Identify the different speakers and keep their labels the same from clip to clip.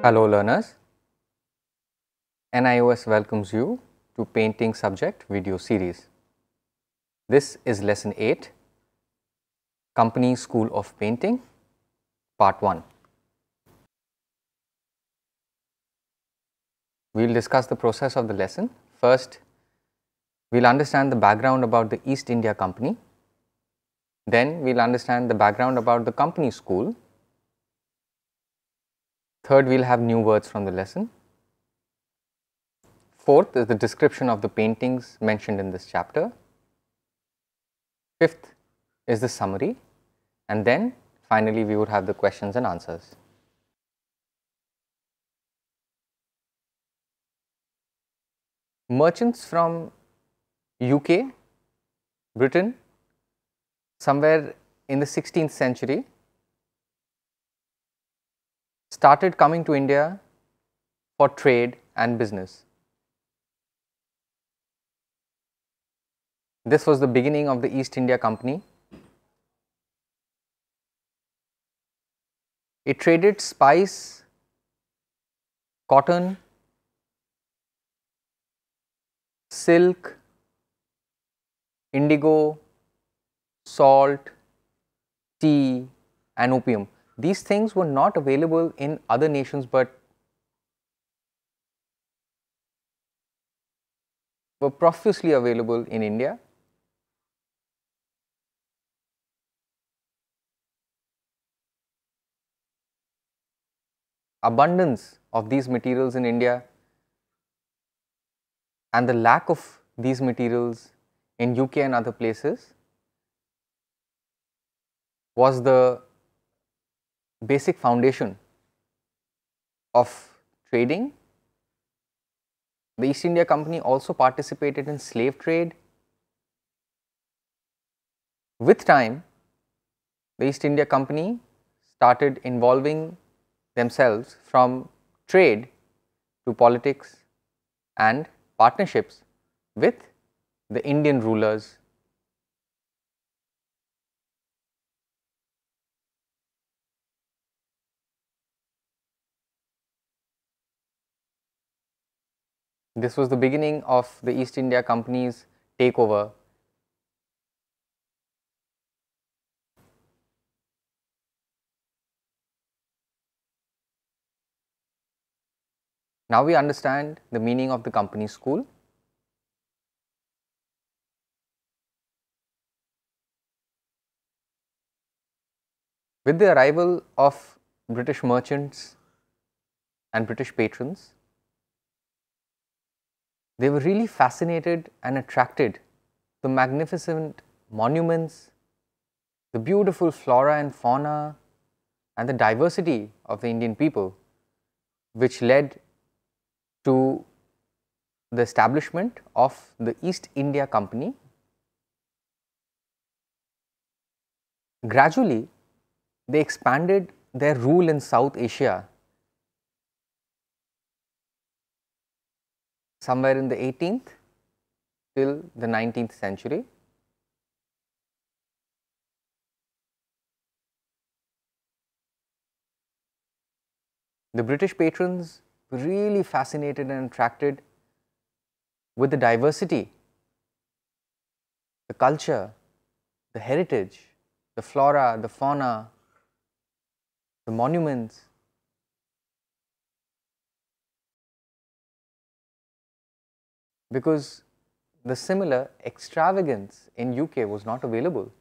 Speaker 1: Hello learners, NIOS welcomes you to Painting Subject video series. This is lesson 8, Company School of Painting, part 1. We will discuss the process of the lesson. First, we will understand the background about the East India Company. Then we will understand the background about the company school. Third, we will have new words from the lesson. Fourth is the description of the paintings mentioned in this chapter. Fifth is the summary, and then finally we would have the questions and answers. Merchants from UK, Britain, somewhere in the 16th century started coming to India for trade and business. This was the beginning of the East India Company. It traded spice, cotton, silk, indigo, salt, tea and opium. These things were not available in other nations, but were profusely available in India. Abundance of these materials in India and the lack of these materials in UK and other places was the basic foundation of trading. The East India Company also participated in slave trade. With time, the East India Company started involving themselves from trade to politics and partnerships with the Indian rulers. This was the beginning of the East India Company's takeover. Now we understand the meaning of the company school. With the arrival of British merchants and British patrons, they were really fascinated and attracted the magnificent monuments, the beautiful flora and fauna and the diversity of the Indian people, which led to the establishment of the East India Company. Gradually, they expanded their rule in South Asia somewhere in the 18th till the 19th century. The British patrons were really fascinated and attracted with the diversity, the culture, the heritage, the flora, the fauna, the monuments. Because the similar extravagance in UK was not available,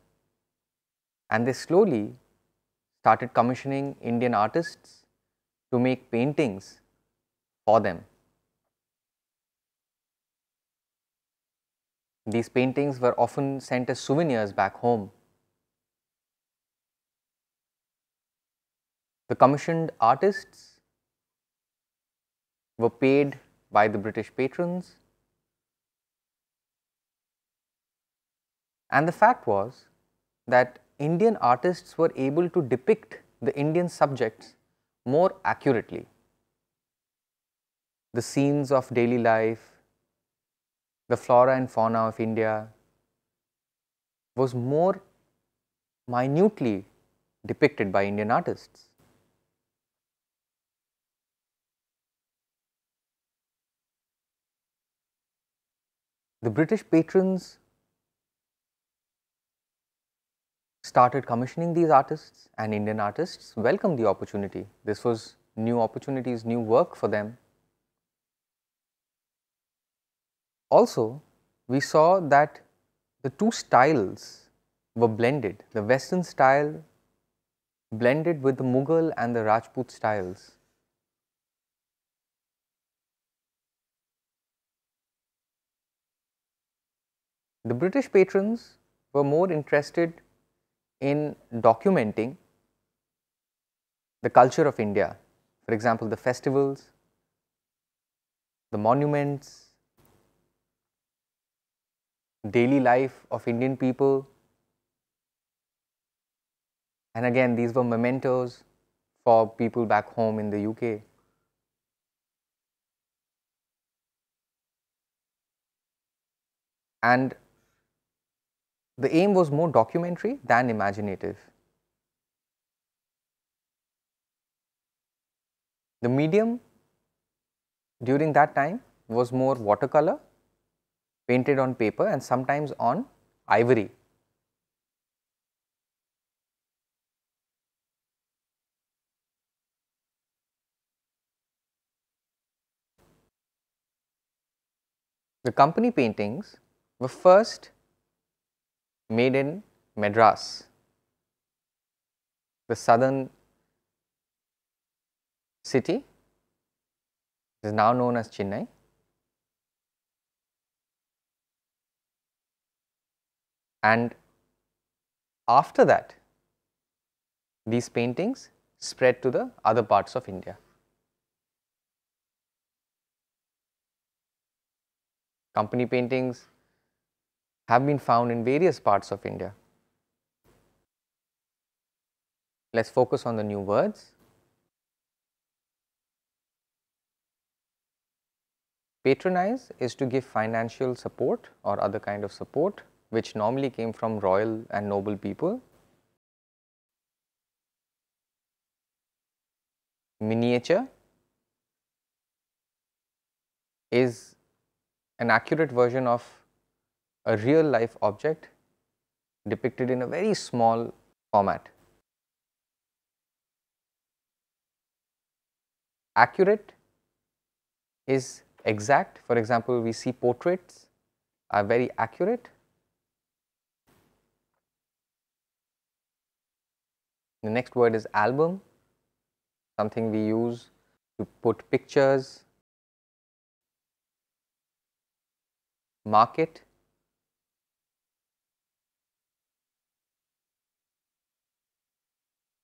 Speaker 1: and they slowly started commissioning Indian artists to make paintings for them. These paintings were often sent as souvenirs back home. The commissioned artists were paid by the British patrons, and the fact was that Indian artists were able to depict the Indian subjects more accurately. The scenes of daily life, the flora and fauna of India was more minutely depicted by Indian artists. the British patrons started commissioning these artists, and Indian artists welcomed the opportunity. This was new opportunities, new work for them. Also, we saw that the two styles were blended. The Western style blended with the Mughal and the Rajput styles. The British patrons were more interested in documenting the culture of India. For example, the festivals, the monuments, daily life of Indian people. And again, these were mementos for people back home in the UK. And the aim was more documentary than imaginative. The medium during that time was more watercolor, painted on paper and sometimes on ivory. The company paintings were first made in Madras, the southern city. It is now known as Chennai. And after that, these paintings spread to the other parts of India. Company paintings have been found in various parts of India. Let's focus on the new words. Patronize is to give financial support or other kind of support, which normally came from royal and noble people. Miniature is an accurate version of a real life object depicted in a very small format. Accurate is exact. For example, we see portraits are very accurate. The next word is album, something we use to put pictures. Market,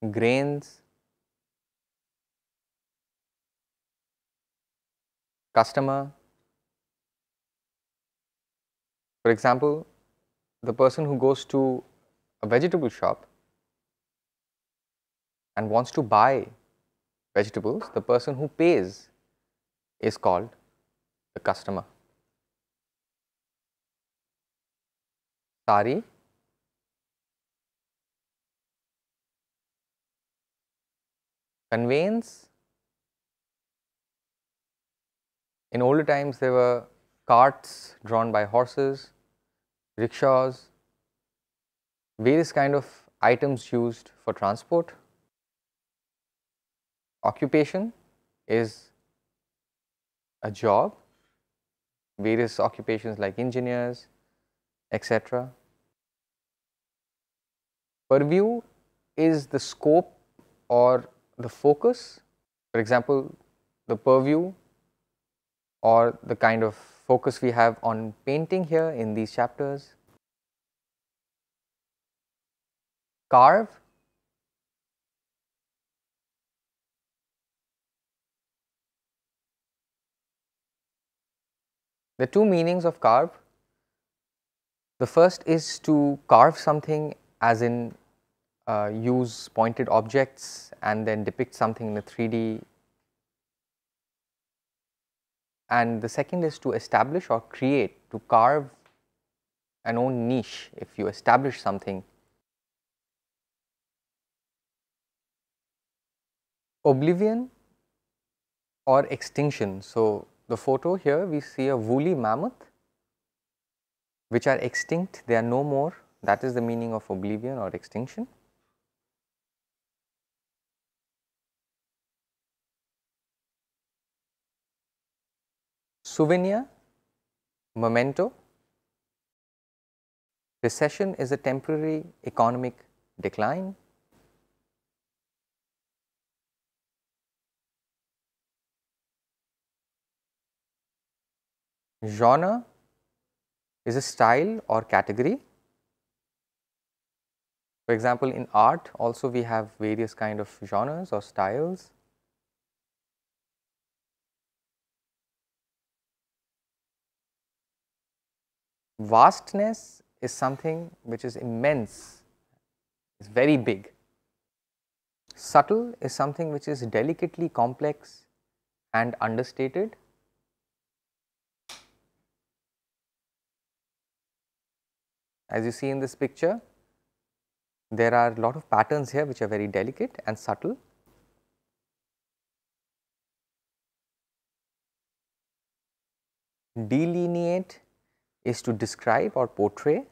Speaker 1: grains, customer. For example, the person who goes to a vegetable shop and wants to buy vegetables, the person who pays is called the customer. Sari, conveyance. In older times, there were carts drawn by horses, rickshaws, various kind of items used for transport. Occupation is a job, various occupations like engineers, etc. Purview is the scope or the focus. For example, the purview or the kind of focus we have on painting here in these chapters. Carve, the two meanings of carve. The first is to carve something, as in use pointed objects and then depict something in a 3D. And the second is to establish or create, to carve an own niche. If you establish something. Oblivion or extinction. So, the photo here we see a woolly mammoth, which are extinct, they are no more. That is the meaning of oblivion or extinction. Souvenir, memento. Recession is a temporary economic decline. Genre is a style or category. For example, in art also we have various kind of genres or styles. Vastness is something which is immense, is very big. Subtle is something which is delicately complex and understated. As you see in this picture, there are a lot of patterns here which are very delicate and subtle. Delineate is to describe or portray.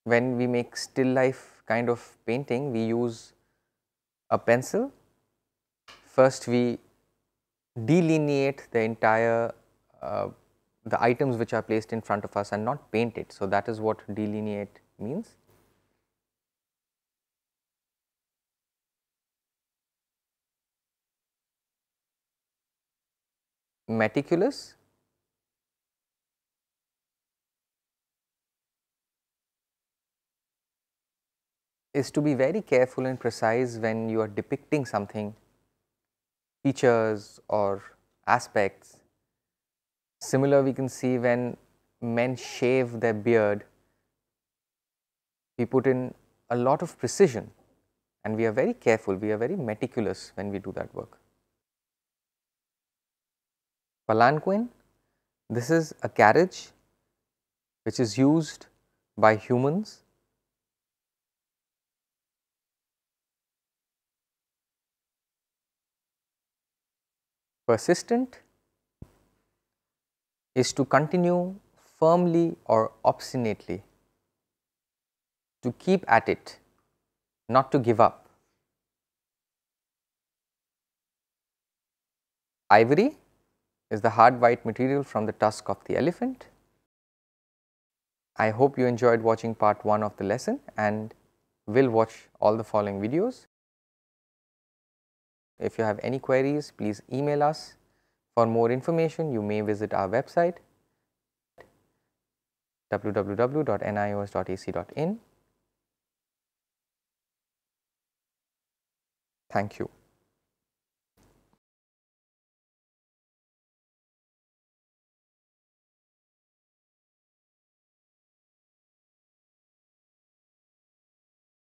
Speaker 1: When we make still life kind of painting, we use a pencil. First we delineate the entire the items which are placed in front of us and not paint it. So, that is what delineate means. Meticulous is to be very careful and precise when you are depicting something, features or aspects. Similar, we can see when men shave their beard, we put in a lot of precision and we are very careful, we are very meticulous when we do that work. Palanquin, this is a carriage which is used by humans. Persistent is to continue firmly or obstinately, to keep at it, not to give up. Ivory is the hard white material from the tusk of the elephant. I hope you enjoyed watching part 1 of the lesson and will watch all the following videos. If you have any queries, please email us. For more information, you may visit our website www.nios.ac.in. Thank you.